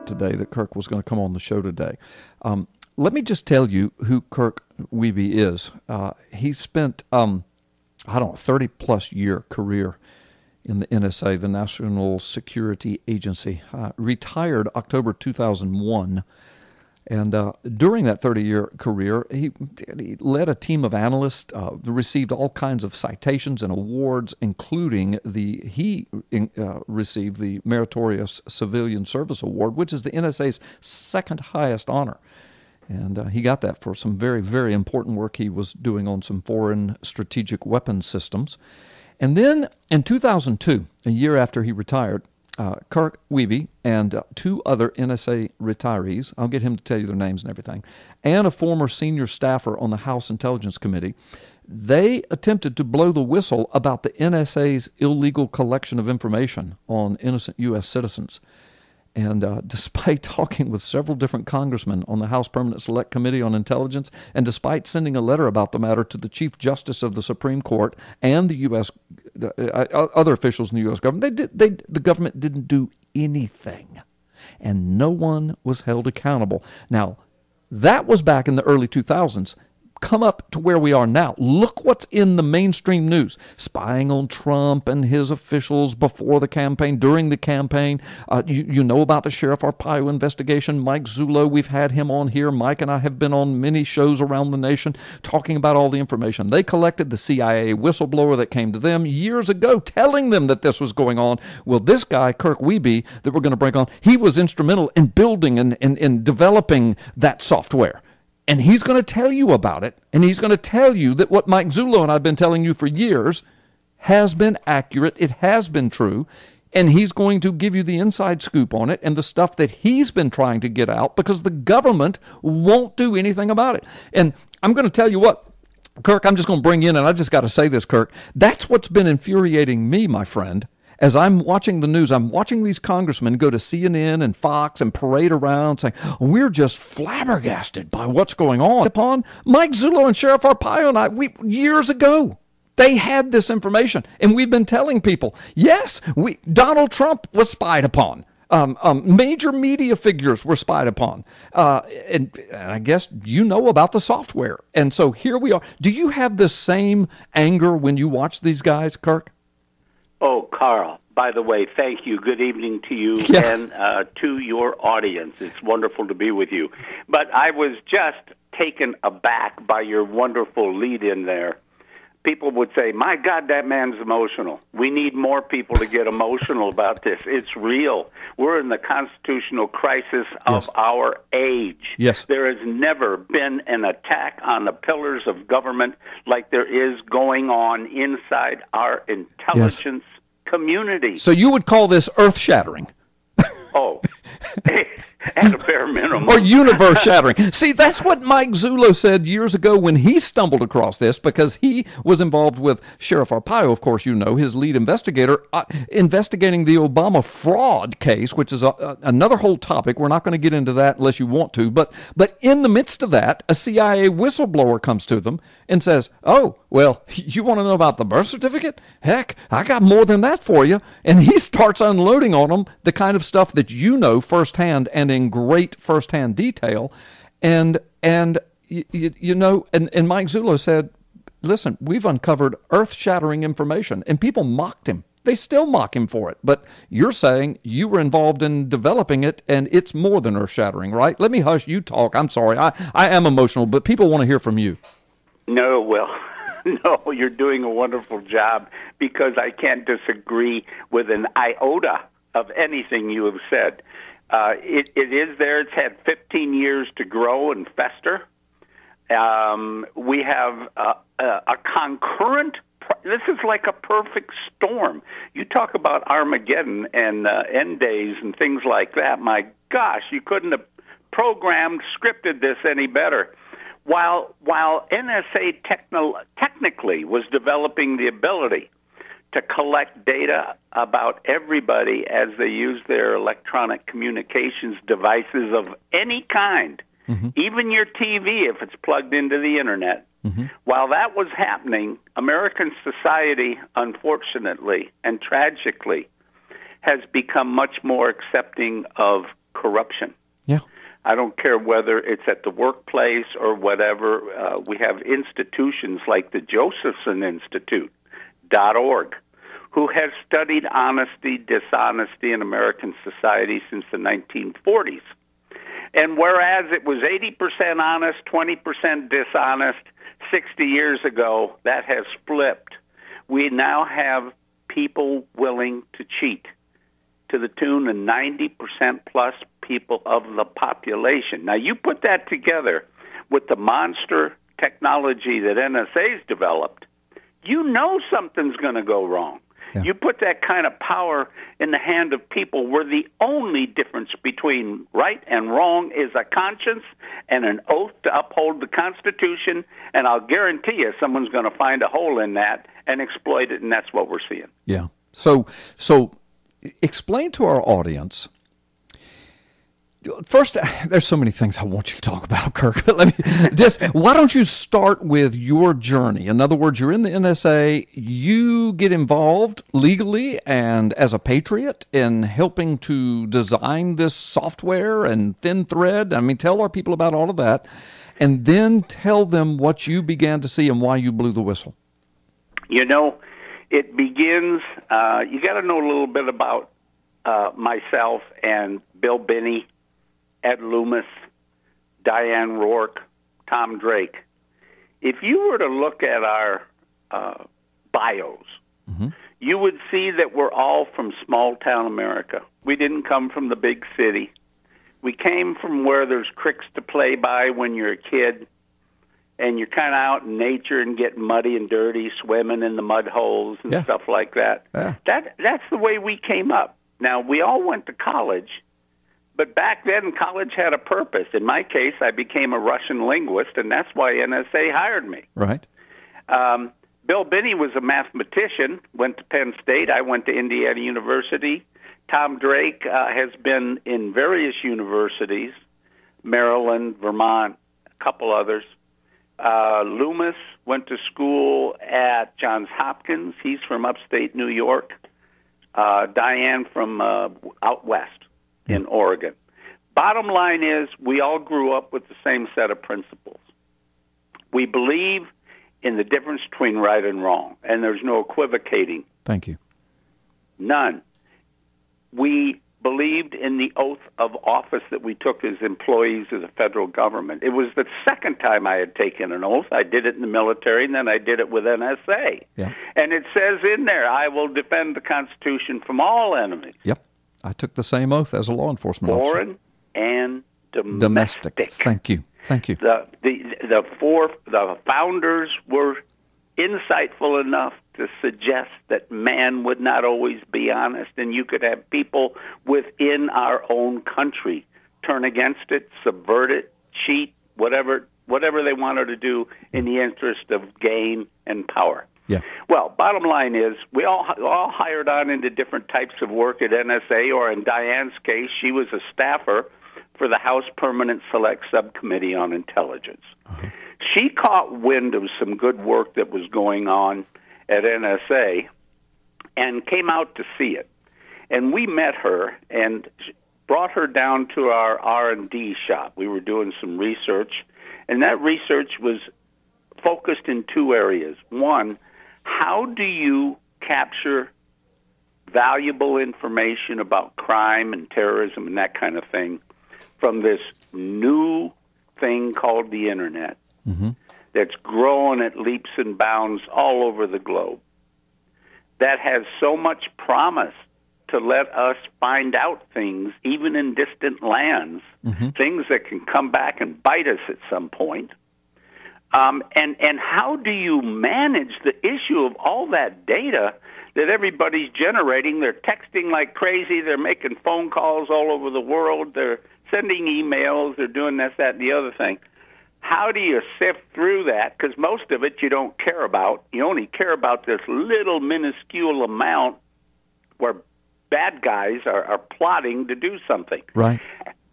today that Kirk was going to come on the show today. Let me just tell you who Kirk WEBY is. He spent, 30-plus year career in the NSA, the National Security Agency. Retired October 2001. And during that 30-year career, he led a team of analysts, received all kinds of citations and awards, including received the Meritorious Civilian Service Award, which is the NSA's second highest honor. And he got that for some very, very important work he was doing on some foreign strategic weapons systems. And then in 2002, a year after he retired, Kirk WEBY and two other NSA retirees, I'll get him to tell you their names and everything, and a former senior staffer on the House Intelligence Committee, they attempted to blow the whistle about the NSA's illegal collection of information on innocent U.S. citizens. And despite talking with several different congressmen on the House Permanent Select Committee on Intelligence, and despite sending a letter about the matter to the Chief Justice of the Supreme Court and the U.S. Other officials in the U.S. government, the government didn't do anything, and no one was held accountable. Now, that was back in the early 2000s. Come up to where we are now. Look what's in the mainstream news. Spying on Trump and his officials before the campaign, during the campaign. You know about the Sheriff Arpaio investigation. Mike Zullo, we've had him on here. Mike and I have been on many shows around the nation talking about all the information they collected, the CIA whistleblower that came to them years ago telling them that this was going on. Well, this guy, Kirk WEBY, that we're going to bring on, he was instrumental in building and in developing that software. And he's going to tell you about it, and he's going to tell you that what Mike Zullo and I have been telling you for years has been accurate, it has been true, and he's going to give you the inside scoop on it and the stuff that he's been trying to get out because the government won't do anything about it. And I'm going to tell you what, Kirk, I'm just going to bring you in, and I just got to say this, Kirk, that's what's been infuriating me, my friend. As I'm watching the news, I'm watching these congressmen go to CNN and Fox and parade around saying, we're just flabbergasted by what's going on. Upon Mike Zullo and Sheriff Arpaio and I, years ago, they had this information. And we've been telling people, yes, Donald Trump was spied upon. Major media figures were spied upon. And I guess you know about the software. And so here we are. Do you have the same anger when you watch these guys, Kirk? Oh, Carl, by the way, thank you. Good evening to you and to your audience. It's wonderful to be with you. But I was just taken aback by your wonderful lead in there. People would say, my God, that man's emotional. We need more people to get emotional about this. It's real. We're in the constitutional crisis of our age. Yes. There has never been an attack on the pillars of government like there is going on inside our intelligence community. So you would call this earth-shattering? Oh, at a bare minimum. Or universe-shattering. See, that's what Mike Zullo said years ago when he stumbled across this, because he was involved with Sheriff Arpaio, of course, you know, his lead investigator, investigating the Obama fraud case, which is another whole topic. We're not going to get into that unless you want to. But in the midst of that, a CIA whistleblower comes to them and says, oh, well, you want to know about the birth certificate? Heck, I got more than that for you. And he starts unloading on them the kind of stuff that you know firsthand and in great firsthand detail. And you know, and Mike Zullo said, listen, we've uncovered earth-shattering information. And people mocked him. They still mock him for it. But you're saying you were involved in developing it, and it's more than earth-shattering, right? Let me hush. You talk. I'm sorry. I am emotional, but people want to hear from you. No, well, no, you're doing a wonderful job, because I can't disagree with an iota of anything you have said. It is there. It's had 15 years to grow and fester. We have a concurrent. This is like a perfect storm. You talk about Armageddon and end days and things like that. My gosh, you couldn't have programmed, scripted this any better. While NSA technically was developing the ability to collect data about everybody as they use their electronic communications devices of any kind, even your TV if it's plugged into the Internet. While that was happening, American society, unfortunately and tragically, has become much more accepting of corruption. Yeah. I don't care whether it's at the workplace or whatever. We have institutions like the Josephson Institute.org, who has studied honesty, dishonesty in American society since the 1940s. And whereas it was 80% honest, 20% dishonest 60 years ago, that has flipped. We now have people willing to cheat to the tune of 90% plus people of the population. Now, you put that together with the monster technology that NSA's developed, you know something's going to go wrong. Yeah. You put that kind of power in the hand of people where the only difference between right and wrong is a conscience and an oath to uphold the Constitution, and I'll guarantee you someone's going to find a hole in that and exploit it, and that's what we're seeing. Yeah. So explain to our audience. First, there's so many things I want you to talk about, Kirk. Why don't you start with your journey? In other words, you're in the NSA. You get involved legally and as a patriot in helping to design this software and ThinThread. I mean, tell our people about all of that, and then tell them what you began to see and why you blew the whistle. You know, it begins, you got to know a little bit about myself and Bill Binney, Ed Loomis, Diane Rourke, Tom Drake. If you were to look at our bios, you would see that we're all from small-town America. We didn't come from the big city. We came from where there's creeks to play by when you're a kid, and you're kind of out in nature and getting muddy and dirty, swimming in the mud holes and stuff like that. Yeah. That's the way we came up. Now, we all went to college, but back then college had a purpose. In my case, I became a Russian linguist, and that's why NSA hired me. Right. Bill Binney was a mathematician, went to Penn State. I went to Indiana University. Tom Drake has been in various universities, Maryland, Vermont, a couple others. Loomis went to school at Johns Hopkins. He's from upstate New York. Diane from out west in Oregon. Bottom line is we all grew up with the same set of principles. We believe in the difference between right and wrong, and there's no equivocating. Thank you. None. We believed in the oath of office that we took as employees of the federal government. It was the second time I had taken an oath. I did it in the military, and then I did it with NSA. Yeah. And it says in there, I will defend the Constitution from all enemies. Yep. I took the same oath as a law enforcement officer. Foreign and domestic. Thank you. Thank you. The founders were insightful enough to suggest that man would not always be honest, and you could have people within our own country turn against it, subvert it, cheat, whatever they wanted to do in the interest of gain and power. Yeah. Well, bottom line is we all hired on into different types of work at NSA, or in Diane's case, she was a staffer for the House Permanent Select Subcommittee on Intelligence. Uh-huh. She caught wind of some good work that was going on at NSA and came out to see it. And we met her and brought her down to our R&D shop. We were doing some research, and that research was focused in two areas. One, how do you capture valuable information about crime and terrorism and that kind of thing from this new thing called the Internet? Mm-hmm. That's growing at leaps and bounds all over the globe, that has so much promise to let us find out things, even in distant lands, things that can come back and bite us at some point. And how do you manage the issue of all that data that everybody's generating? They're texting like crazy. They're making phone calls all over the world. They're sending emails. They're doing this, that, and the other thing. How do you sift through that? Because most of it you don't care about. You only care about this little minuscule amount where bad guys are plotting to do something. Right.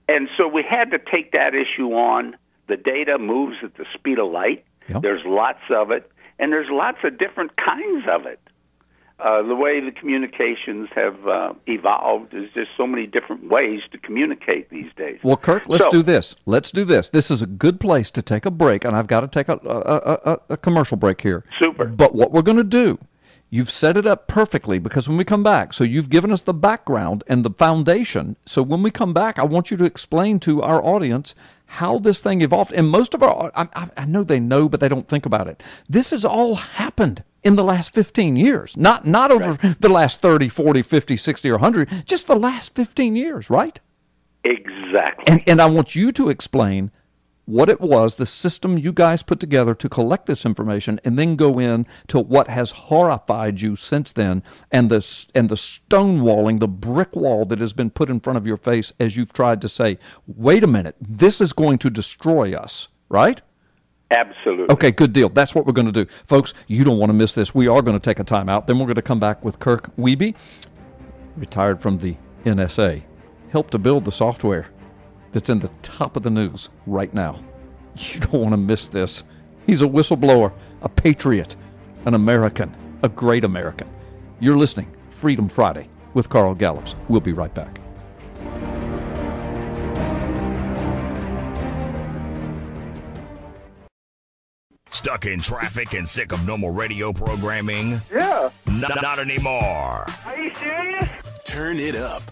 And so we had to take that issue on. The data moves at the speed of light. Yep. There's lots of it, and there's lots of different kinds of it. The way the communications have evolved, there's just so many different ways to communicate these days. Well, Kirk, let's do this. Let's do this. This is a good place to take a break, and I've got to take a commercial break here. Super. But what we're going to do, you've set it up perfectly, because when we come back, so you've given us the background and the foundation. So when we come back, I want you to explain to our audience how this thing evolved. And most of our, I know they know, but they don't think about it. This has all happened in the last 15 years, not over the last 30, 40, 50, 60, or 100, just the last 15 years, right? Exactly. And I want you to explain what it was, the system you guys put together to collect this information, and then go in to what has horrified you since then, and the stonewalling, the brick wall that has been put in front of your face as you've tried to say, wait a minute, this is going to destroy us, right? Absolutely. Okay, good deal. That's what we're going to do. Folks, you don't want to miss this. We are going to take a time out. Then we're going to come back with Kirk WEBY, retired from the NSA, helped to build the software that's in the top of the news right now. You don't want to miss this. He's a whistleblower, a patriot, an American, a great American. You're listening Freedom Friday with Carl Gallups. We'll be right back. Stuck in traffic and sick of normal radio programming? Yeah. Not anymore. Are you serious? Turn it up.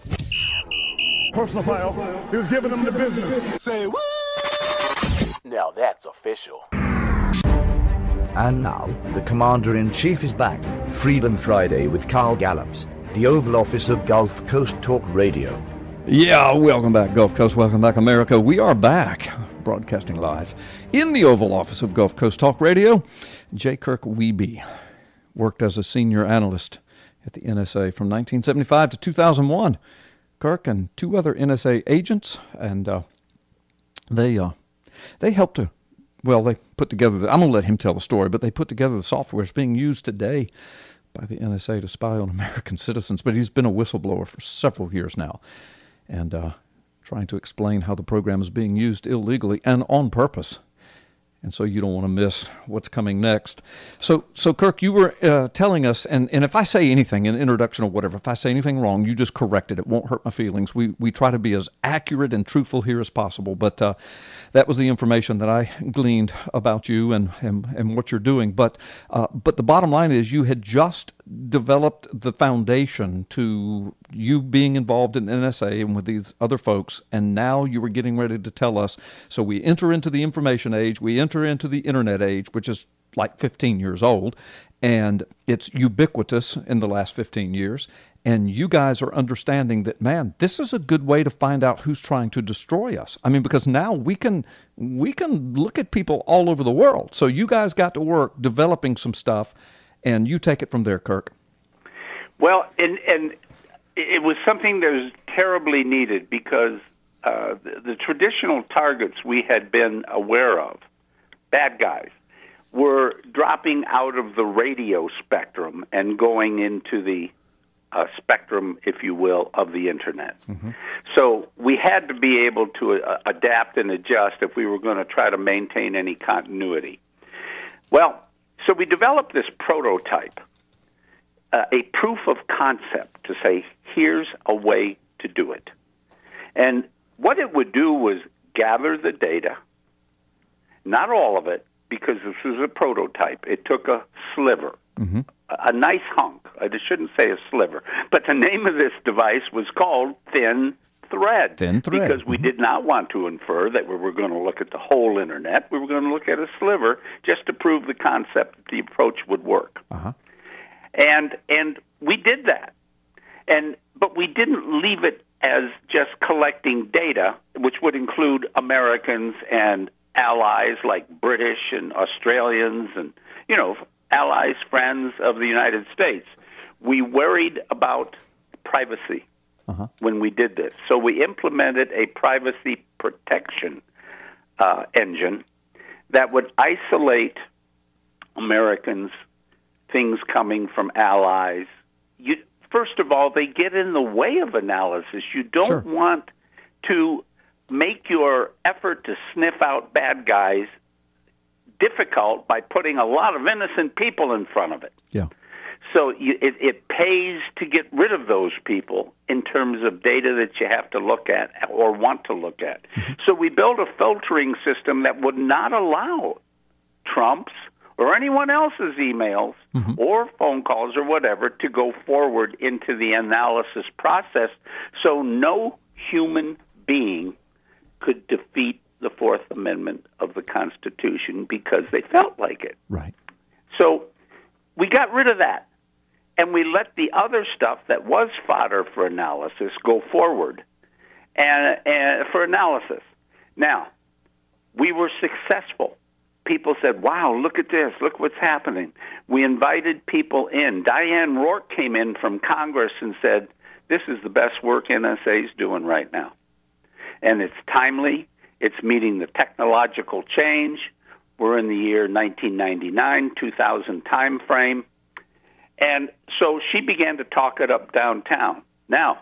Personal file. He was giving them the business. Say what? Now that's official. And now, the Commander-in-Chief is back. Freedom Friday with Carl Gallups, the Oval Office of Gulf Coast Talk Radio. Yeah, welcome back, Gulf Coast. Welcome back, America. We are back, broadcasting live in the Oval Office of Gulf Coast Talk Radio. J. Kirk WEBY worked as a senior analyst at the NSA from 1975 to 2001. Kirk and two other NSA agents, and they helped to, well, they put together, I'm going to let him tell the story, but they put together the software that's being used today by the NSA to spy on American citizens. But he's been a whistleblower for several years now, and trying to explain how the program is being used illegally and on purpose. And so you don't want to miss what's coming next. So Kirk, you were telling us, and if I say anything in introduction or whatever, if I say anything wrong, you just correct it. It won't hurt my feelings. We try to be as accurate and truthful here as possible. But that was the information that I gleaned about you and what you're doing. But the bottom line is you had just developed the foundation to you being involved in the NSA and with these other folks, and now you were getting ready to tell us. So we enter into the information age, we enter into the internet age, which is like 15 years old, and it's ubiquitous in the last 15 years, and you guys are understanding that, man, this is a good way to find out who's trying to destroy us. I mean, because now we can look at people all over the world. So you guys got to work developing some stuff, and you take it from there, Kirk. Well, and it was something that was terribly needed because the traditional targets we had been aware of, bad guys, were dropping out of the radio spectrum and going into the spectrum, if you will, of the Internet. Mm-hmm. So we had to be able to adapt and adjust if we were going to try to maintain any continuity. Well, so we developed this prototype, a proof of concept to say, here's a way to do it. And what it would do was gather the data, not all of it, because this was a prototype. It took a sliver, mm-hmm. a nice hunk. I shouldn't say a sliver. But the name of this device was called ThinThread. ThinThread. Because we did not want to infer that we were going to look at the whole Internet. We were going to look at a sliver just to prove the concept that the approach would work. Uh-huh. And we did that. But we didn't leave it as just collecting data, which would include Americans and allies like British and Australians and, allies, friends of the United States. We worried about privacy when we did this. So we implemented a privacy protection engine that would isolate Americans, things coming from allies. First of all, they get in the way of analysis. You don't want to make your effort to sniff out bad guys difficult by putting a lot of innocent people in front of it. Yeah. So it pays to get rid of those people in terms of data that you have to look at or want to look at. So we built a filtering system that would not allow Trump's or anyone else's emails or phone calls or whatever to go forward into the analysis process, so no human being could defeat the Fourth Amendment of the Constitution because they felt like it. Right. So we got rid of that, and we let the other stuff that was fodder for analysis go forward and for analysis. Now, we were successful. People said, wow, look at this. Look what's happening. We invited people in. Diane Rourke came in from Congress and said, this is the best work NSA is doing right now. And it's timely. It's meeting the technological change. We're in the year 1999, 2000 time frame. And so she began to talk it up downtown. Now,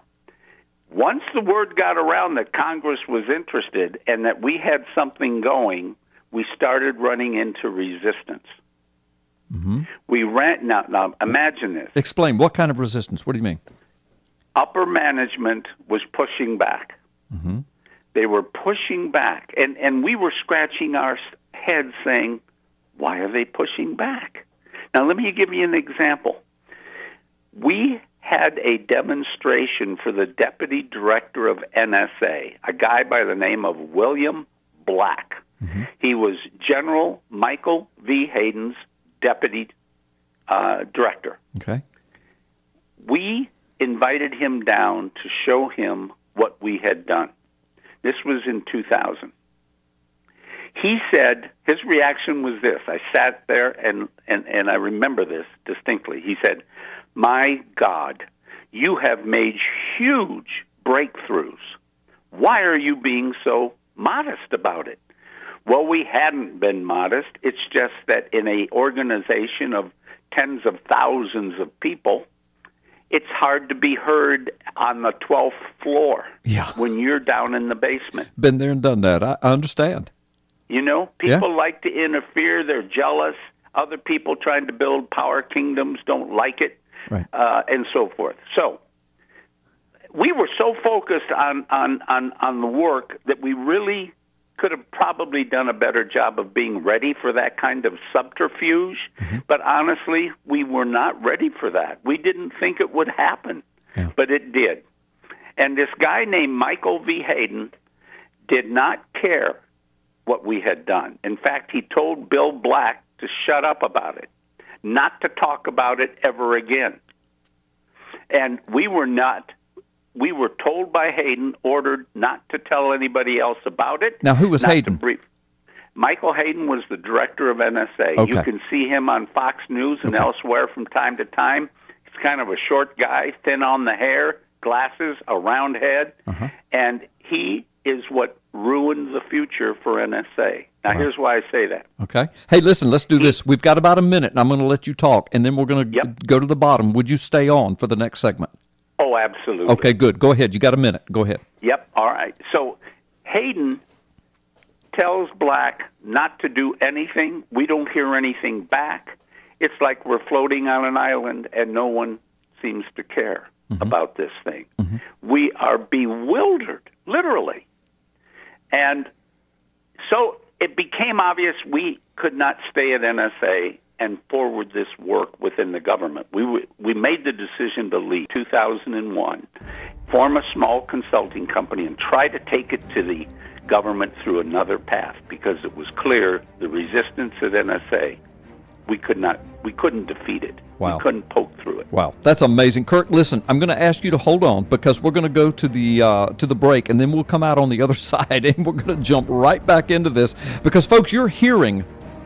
once the word got around that Congress was interested and that we had something going, we started running into resistance. We ran. Now, imagine this. Explain. What kind of resistance? What do you mean? Upper management was pushing back. They were pushing back, and we were scratching our heads saying, why are they pushing back? Now, let me give you an example. We had a demonstration for the deputy director of NSA, a guy by the name of William Black. He was General Michael V. Hayden's deputy director. Okay. We invited him down to show him what we had done. This was in 2000. He said, his reaction was this. I sat there, and I remember this distinctly. He said, my God, you have made huge breakthroughs. Why are you being so modest about it? Well, we hadn't been modest. It's just that in an organization of tens of thousands of people, it's hard to be heard on the 12th floor when you're down in the basement. Been there and done that. I understand. You know, people like to interfere. They're jealous. Other people trying to build power kingdoms don't like it, and so forth. So we were so focused on the work that we really could have probably done a better job of being ready for that kind of subterfuge. But honestly, we were not ready for that. We didn't think it would happen, but it did. And this guy named Michael V. Hayden did not care what we had done. In fact, he told Bill Black to shut up about it, not to talk about it ever again. And we were told by Hayden, ordered not to tell anybody else about it. Now, who was Hayden? Michael Hayden was the director of NSA. Okay. You can see him on Fox News and elsewhere from time to time. He's kind of a short guy, thin on the hair, glasses, a round head, and he is what ruined the future for NSA. Now, here's why I say that. Okay. Hey, listen, let's do this. We've got about a minute, and I'm going to let you talk, and then we're going to go to the bottom. Would you stay on for the next segment? Oh, absolutely. Okay, good. Go ahead. You got a minute. Go ahead. Yep. All right. So Hayden tells Black not to do anything. We don't hear anything back. It's like we're floating on an island and no one seems to care about this thing. We are bewildered, literally. And so it became obvious we could not stay at NSA and forward this work within the government. We made the decision to leave 2001, form a small consulting company, and try to take it to the government through another path, because it was clear the resistance at NSA, we couldn't defeat it. Wow. We couldn't poke through it. Wow, that's amazing. Kirk, listen, I'm going to ask you to hold on, because we're going to go to the break, and then we'll come out on the other side, and we're going to jump right back into this, because, folks, you're hearing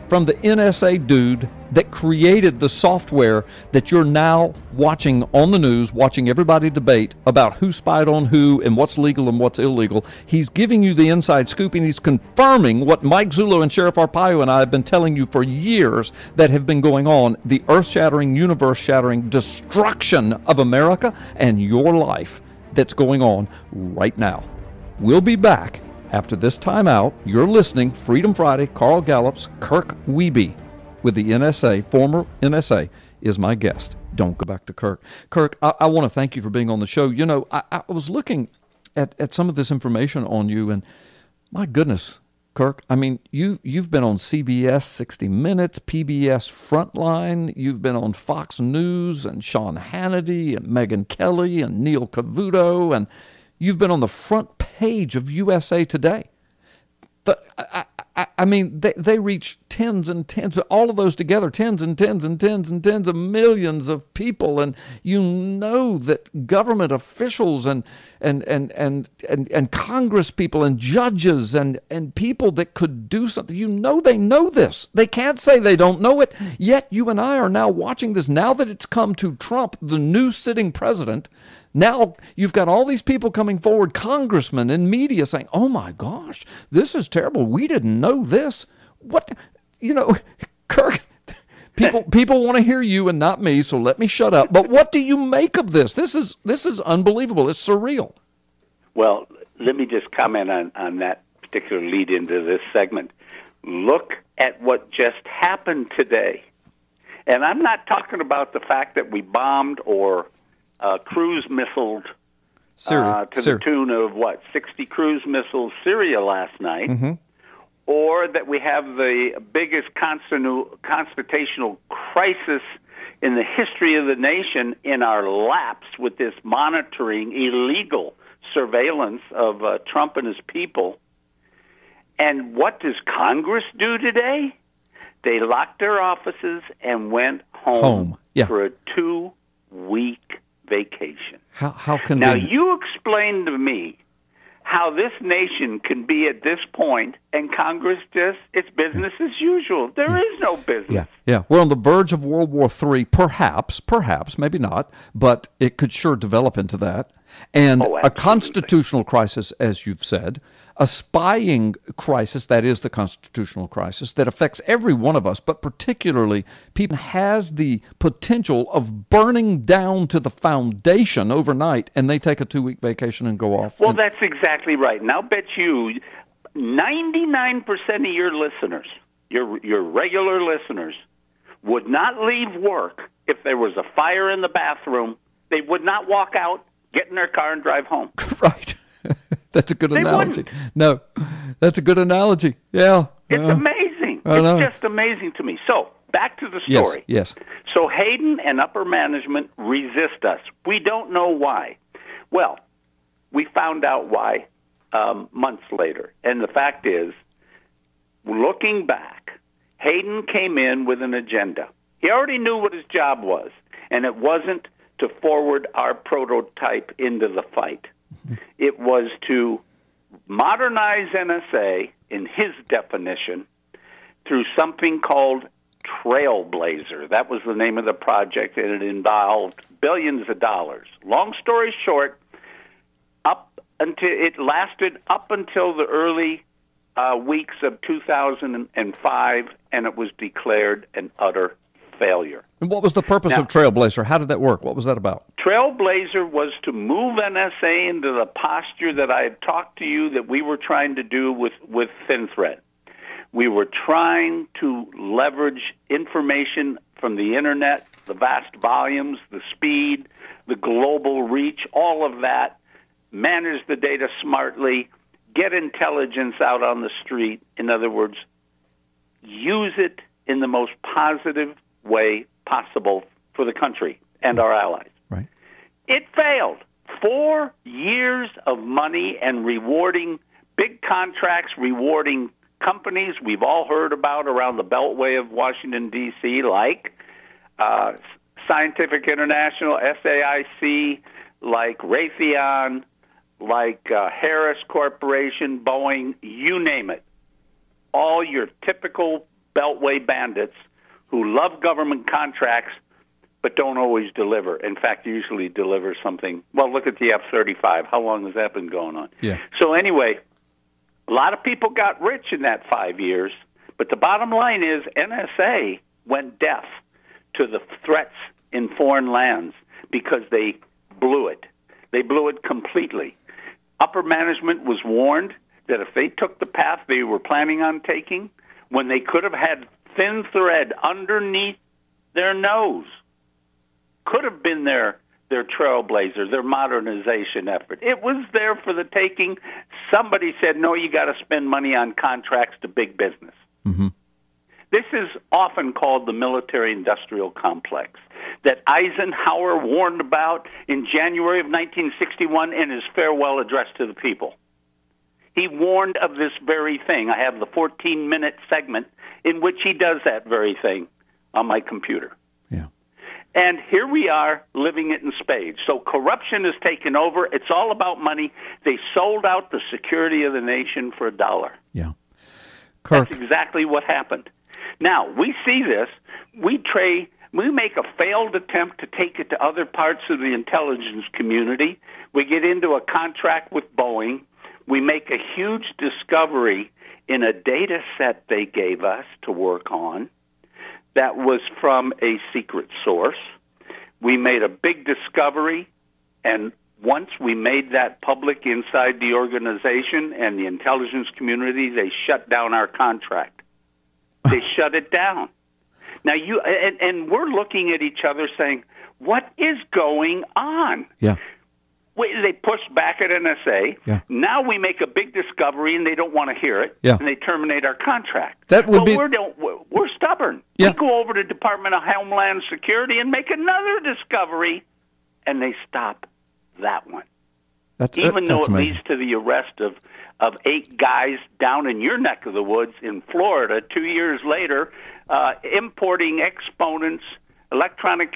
from the NSA dude that created the software that you're now watching on the news, watching everybody debate about who spied on who and what's legal and what's illegal. He's giving you the inside scoop, and he's confirming what Mike Zullo and Sheriff Arpaio and I have been telling you for years that have been going on, the earth-shattering, universe-shattering destruction of America and your life that's going on right now. We'll be back after this timeout. You're listening, Freedom Friday, Carl Gallups, Kirk WEBY with the NSA, former NSA, is my guest. don't go back to Kirk. Kirk, I want to thank you for being on the show. You know, I was looking at some of this information on you, and my goodness, Kirk, I mean, you've been on CBS 60 Minutes, PBS Frontline, you've been on Fox News and Sean Hannity and Megyn Kelly and Neil Cavuto, and you've been on the front page of USA Today. I mean, they reach tens and tens, all of those together, tens and tens and tens and tens of millions of people. And you know that government officials and Congress people and judges and people that could do something, you know they know this. They can't say they don't know it. Yet you and I are now watching this. Now that it's come to Trump, the new sitting president, now you've got all these people coming forward, congressmen and media saying, oh my gosh, this is terrible. We didn't know this. What, you know, Kirk, people want to hear you and not me, so let me shut up. But what do you make of this? This is unbelievable. It's surreal. Well, let me just comment on that particular lead into this segment. Look at what just happened today. And I'm not talking about the fact that we bombed or cruise missiled to the tune of, 60 cruise missiles Syria last night, or that we have the biggest constitutional crisis in the history of the nation in our laps with this monitoring, illegal surveillance of Trump and his people. And what does Congress do today? They locked their offices and went home. For a 2-week vacation. How convenient. Now, you explain to me how this nation can be at this point and Congress just, it's business as usual. There is no business. Yeah. We're on the verge of World War III, perhaps, maybe not, but it could sure develop into that. And a constitutional crisis, as you've said, a spying crisis, that is the constitutional crisis, that affects every one of us, but particularly people has the potential of burning down to the foundation overnight, and they take a 2-week vacation and go off. Well, that's exactly right. And I'll bet you 99% of your listeners, your regular listeners, would not leave work if there was a fire in the bathroom. They would not walk out, get in their car, and drive home. Right. That's a good analogy. No, that's a good analogy. Yeah. It's amazing. It's just amazing to me. So, back to the story. Yes. So, Hayden and upper management resist us. We don't know why. Well, we found out why months later. And the fact is, looking back, Hayden came in with an agenda. He already knew what his job was, and it wasn't to forward our prototype into the fight. It was to modernize NSA, in his definition, through something called Trailblazer. That was the name of the project, and it involved billions of dollars. Long story short, it lasted up until the early weeks of 2005, and it was declared an utter failure. And what was the purpose of Trailblazer? How did that work? What was that about? Trailblazer was to move NSA into the posture that I had talked to you that we were trying to do with ThinThread. We were trying to leverage information from the Internet, the vast volumes, the speed, the global reach, all of that, manage the data smartly, get intelligence out on the street. In other words, use it in the most positive way possible for the country and our allies. Right. It failed. 4 years of money and rewarding big contracts, rewarding companies we've all heard about around the Beltway of Washington, D.C., like Scientific International, SAIC, like Raytheon, like Harris Corporation, Boeing, you name it. All your typical Beltway bandits who love government contracts but don't always deliver. In fact, usually deliver something. Well, look at the F-35. How long has that been going on? Yeah. So anyway, a lot of people got rich in that 5 years, but the bottom line is NSA went deaf to the threats in foreign lands because they blew it. They blew it completely. Upper management was warned that if they took the path they were planning on taking, when they could have had ThinThread underneath their nose, could have been their trailblazer, their modernization effort. It was there for the taking. Somebody said, no, you got to spend money on contracts to big business. Mm-hmm. This is often called the military-industrial complex that Eisenhower warned about in January of 1961 in his farewell address to the people. He warned of this very thing. I have the 14-minute segment in which he does that very thing on my computer. Yeah. And here we are living it in spades. So corruption has taken over. It's all about money. They sold out the security of the nation for $1. Yeah. Kirk. That's exactly what happened. Now, we see this. We make a failed attempt to take it to other parts of the intelligence community. We get into a contract with Boeing. We make a huge discovery in a data set they gave us to work on that was from a secret source. We made a big discovery, and once we made that public inside the organization and the intelligence community, they shut down our contract. They shut it down. Now, and we're looking at each other saying, what is going on? Yeah. They pushed back at NSA. Yeah. Now we make a big discovery, and they don't want to hear it, yeah. and they terminate our contract. That would be... We're stubborn. Yeah. We go over to Department of Homeland Security and make another discovery, and they stop that one. Even though it leads to the arrest of 8 guys down in your neck of the woods in Florida 2 years later, importing electronic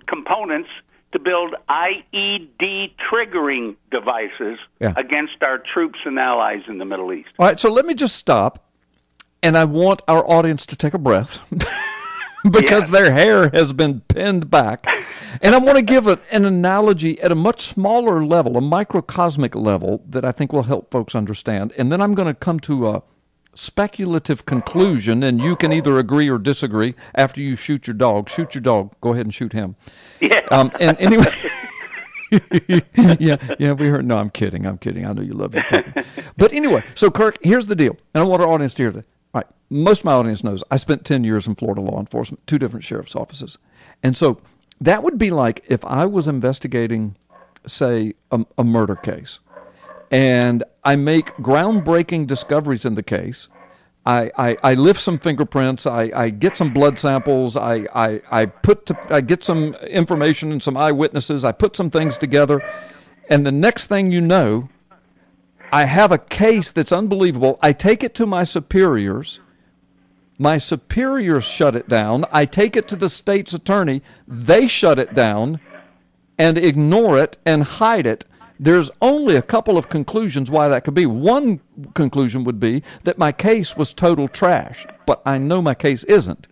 components to build IED triggering devices against our troops and allies in the Middle East. All right, so let me just stop, and I want our audience to take a breath because their hair has been pinned back. And I want to give an analogy at a much smaller level, a microcosmic level, that I think will help folks understand. And then I'm going to come to a speculative conclusion, and you can either agree or disagree after you shoot your dog. Shoot your dog. Go ahead and shoot him. Yeah. And anyway, yeah, we heard. No, I'm kidding. I know you love your puppy. But anyway, so Kirk, here's the deal. And I want our audience to hear this. All right, most of my audience knows I spent 10 years in Florida law enforcement, 2 different sheriff's offices. And so that would be like if I was investigating, say, a murder case, and I make groundbreaking discoveries in the case. I lift some fingerprints. I get some blood samples. I get some information and some eyewitnesses. I put some things together, and the next thing you know, I have a case that's unbelievable. I take it to my superiors. My superiors shut it down. I take it to the state's attorney. They shut it down and ignore it and hide it. There's only a couple of conclusions why that could be. One conclusion would be that my case was total trash, but I know my case isn't.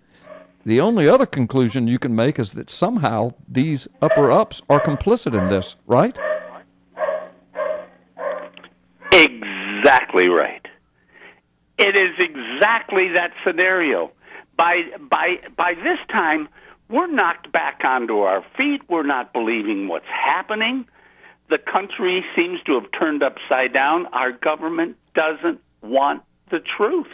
The only other conclusion you can make is that somehow these upper-ups are complicit in this, right? Exactly right. It is exactly that scenario. By this time, we're knocked back onto our feet. We're not believing what's happening. The country seems to have turned upside down. Our government doesn't want the truth.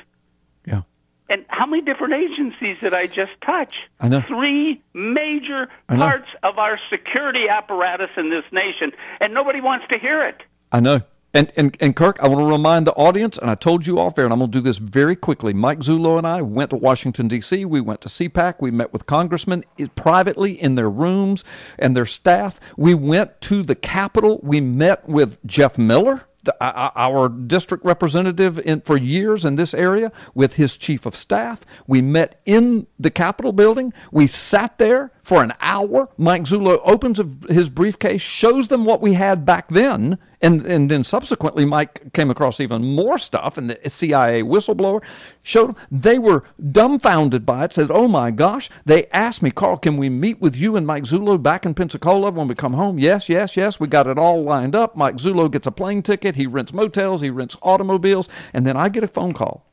Yeah. And how many different agencies did I just touch? I know. 3 major parts of our security apparatus in this nation, and nobody wants to hear it. I know. And Kirk, I want to remind the audience, and I told you off air, and I'm going to do this very quickly. Mike Zullo and I went to Washington, D.C. We went to CPAC. We met with congressmen privately in their rooms and their staff. We went to the Capitol. We met with Jeff Miller, our district representative for years in this area, with his chief of staff. We met in the Capitol building. We sat there for an hour. Mike Zullo opens his briefcase, shows them what we had back then, and then subsequently Mike came across even more stuff, and the CIA whistleblower showed them. They were dumbfounded by it, said, oh my gosh. They asked me, Carl, can we meet with you and Mike Zullo back in Pensacola when we come home? Yes. We got it all lined up. Mike Zullo gets a plane ticket. He rents motels. He rents automobiles. And then I get a phone call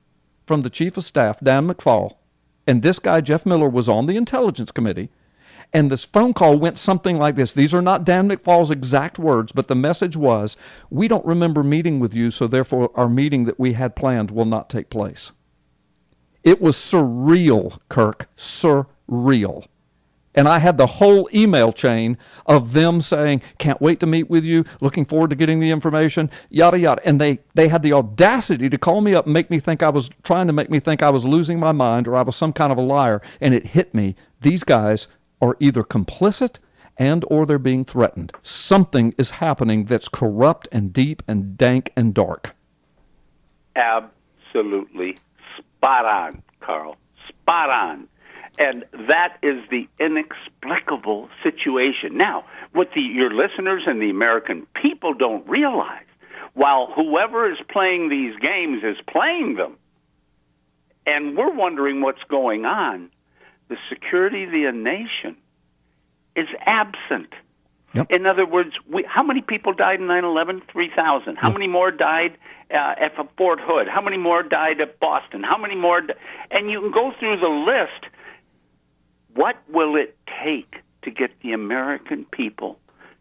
from the chief of staff, Dan McFall. And this guy, Jeff Miller, was on the Intelligence Committee. And this phone call went something like this. These are not Dan McFall's exact words, but the message was, we don't remember meeting with you, so therefore our meeting that we had planned will not take place. It was surreal, Kirk, surreal. And I had the whole email chain of them saying, can't wait to meet with you, looking forward to getting the information, yada, yada. And they had the audacity to call me up and make me think I was trying to make me think I was losing my mind or I was some kind of a liar. And it hit me. These guys are either complicit and or they're being threatened. Something is happening that's corrupt and deep and dank and dark. Absolutely spot on, Carl. Spot on. And that is the inexplicable situation. Now, what your listeners and the American people don't realize, while whoever is playing these games is playing them, and we're wondering what's going on, the security of the nation is absent. Yep. In other words, how many people died in 9/11? 3,000. How many more died at Fort Hood? How many more died at Boston? How many more? And you can go through the list. What will it take to get the American people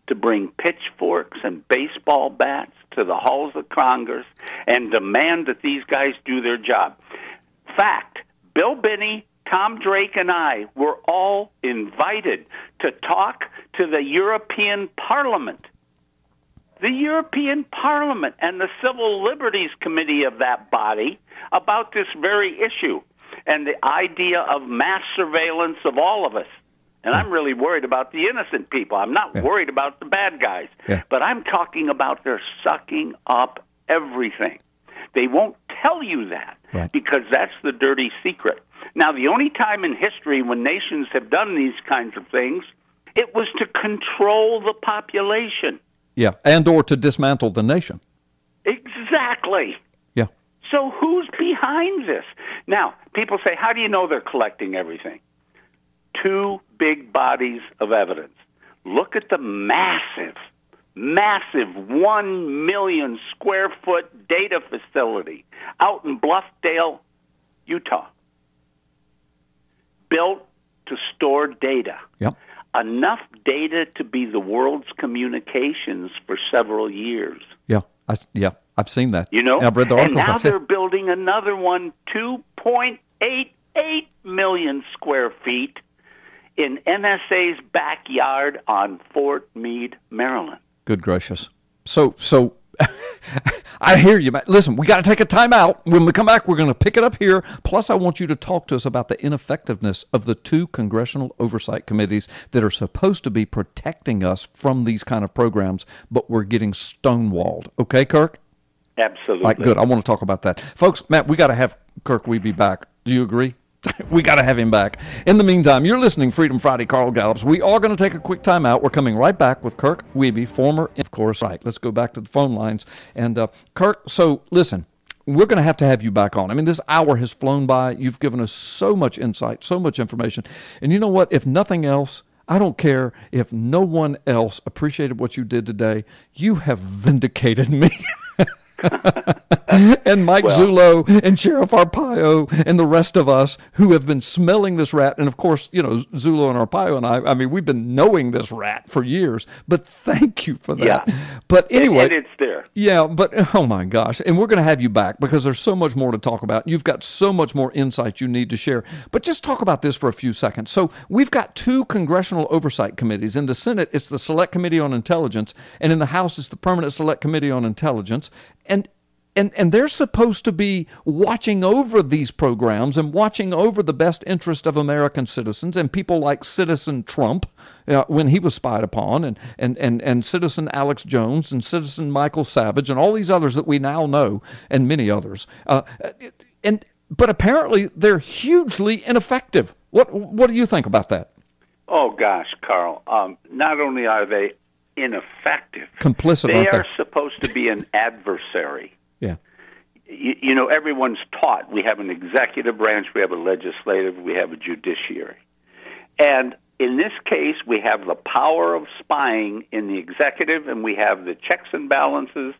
to bring pitchforks and baseball bats to the halls of Congress and demand that these guys do their job? Fact, Bill Binney, Tom Drake, and I were all invited to talk to the European Parliament. The European Parliament and the Civil Liberties Committee of that body about this very issue and the idea of mass surveillance of all of us. And I'm really worried about the innocent people. I'm not worried about the bad guys. But I'm talking about they're sucking up everything. They won't tell you that because that's the dirty secret. Now, the only time in history when nations have done these kinds of things, it was to control the population. Yeah, and or to dismantle the nation. Exactly. Yeah. So who's behind this? Now, people say, how do you know they're collecting everything? Two big bodies of evidence. Look at the massive 1 million square foot data facility out in Bluffdale, Utah, built to store data. Yep. Enough data to be the world's communications for several years. I've seen that. You know, I've read the articles. And now they're building another one, 2.88 million square feet in NSA's backyard on Fort Meade, Maryland. Good gracious. So I hear you, man. Listen, we got to take a time out. When we come back, we're going to pick it up here. Plus, I want you to talk to us about the ineffectiveness of the two congressional oversight committees that are supposed to be protecting us from these kind of programs, but we're getting stonewalled. Okay, Kirk? Absolutely. All right, good. I want to talk about that. Folks, Matt, we got to have Kirk WEBY back. Do you agree? We got to have him back. In the meantime, you're listening to Freedom Friday, Carl Gallups. We are going to take a quick time out. We're coming right back with Kirk WEBY, former, of course. Right, let's go back to the phone lines. And Kirk, so listen, we're going to have you back on. I mean, this hour has flown by. You've given us so much insight, so much information. And you know what? If nothing else, I don't care if no one else appreciated what you did today. You have vindicated me. And Mike Zullo and Sheriff Arpaio and the rest of us who have been smelling this rat. And, of course, you know, Zullo and Arpaio and I mean, we've been knowing this rat for years. But thank you for that. Yeah. But anyway. And it's there. Yeah, but, oh, my gosh. And we're going to have you back because there's so much more to talk about. You've got so much more insight you need to share. But just talk about this for a few seconds. So we've got two congressional oversight committees. In the Senate, it's the Select Committee on Intelligence. And in the House, it's the Permanent Select Committee on Intelligence. And they're supposed to be watching over these programs and watching over the best interest of American citizens and people like Citizen Trump when he was spied upon and Citizen Alex Jones and Citizen Michael Savage and all these others that we now know and many others. But apparently they're hugely ineffective. What do you think about that? Oh, gosh, Carl. Not only are they ineffective, complicit, they are supposed to be an adversary. Yeah. You know, everyone's taught we have an executive branch, we have a legislative, we have a judiciary. And in this case, we have the power of spying in the executive, and we have the checks and balances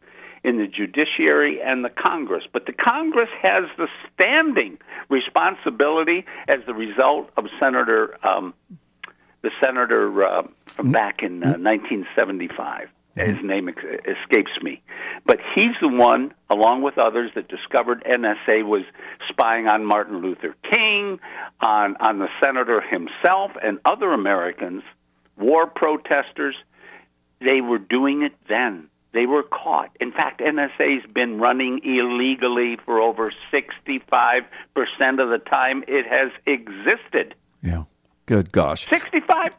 in the judiciary and the Congress. But the Congress has the standing responsibility as the result of the senator from back in 1975. His name escapes me. But he's the one, along with others, that discovered NSA was spying on Martin Luther King, on the senator himself, and other Americans, war protesters. They were doing it then. They were caught. In fact, NSA's been running illegally for over 65% of the time it has existed. Yeah. Good gosh. 65%.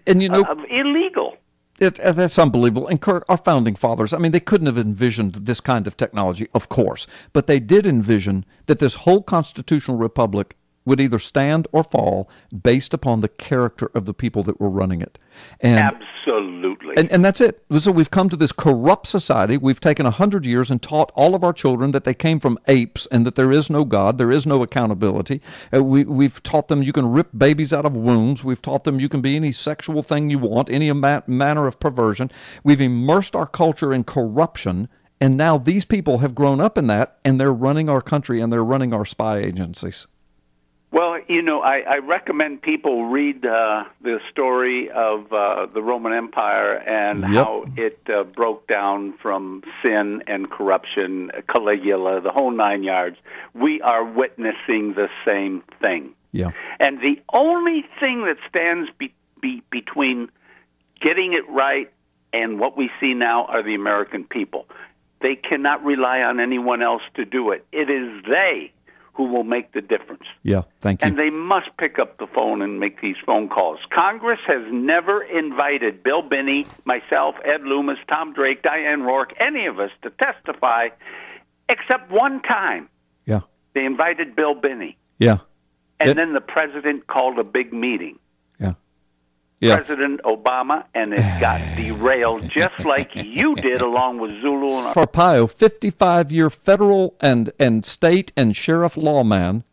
And you know, illegal. That's unbelievable. And Kirk, our founding fathers, I mean, they couldn't have envisioned this kind of technology, of course, but they did envision that this whole constitutional republic would either stand or fall based upon the character of the people that were running it. And, absolutely. And that's it. So we've come to this corrupt society. We've taken 100 years and taught all of our children that they came from apes and that there is no God, there is no accountability. We've taught them you can rip babies out of wombs. We've taught them you can be any sexual thing you want, any manner of perversion. We've immersed our culture in corruption, and now these people have grown up in that, and they're running our country and they're running our spy agencies. Well, you know, I recommend people read the story of the Roman Empire and how it broke down from sin and corruption, Caligula, the whole 9 yards. We are witnessing the same thing. Yeah. And the only thing that stands between getting it right and what we see now are the American people. They cannot rely on anyone else to do it. It is they who will make the difference. Yeah, thank you. And they must pick up the phone and make these phone calls. Congress has never invited Bill Binney, myself, Ed Loomis, Tom Drake, Diane Rourke, any of us to testify, except one time. Yeah. They invited Bill Binney. Yeah. And then the president called a big meeting. Yeah. Yeah. President Obama, and it got derailed just like you did along with Zulu and Arpaio, 55-year federal and state and sheriff lawman,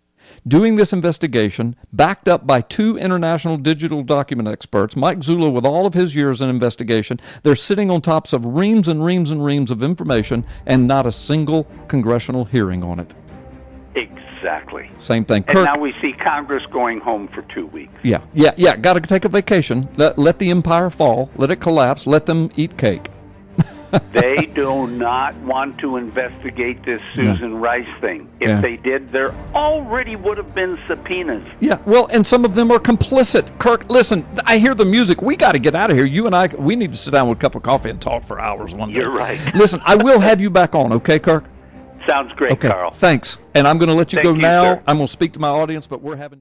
doing this investigation, backed up by 2 international digital document experts, Mike Zulu with all of his years in investigation. They're sitting on tops of reams and reams and reams of information and not a single congressional hearing on it. Exactly. Same thing. And Kirk, now we see Congress going home for 2 weeks. Yeah. Got to take a vacation. Let the empire fall. Let it collapse. Let them eat cake. They do not want to investigate this Susan Rice thing. If they did, there already would have been subpoenas. Yeah, well, and some of them are complicit. Kirk, listen, I hear the music. We got to get out of here. You and I, we need to sit down with a cup of coffee and talk for hours one day. You're right. Listen, I will have you back on, okay, Kirk? Sounds great, okay, Carl. Thanks. And I'm going to let you go now. Sir. I'm going to speak to my audience, but we're having...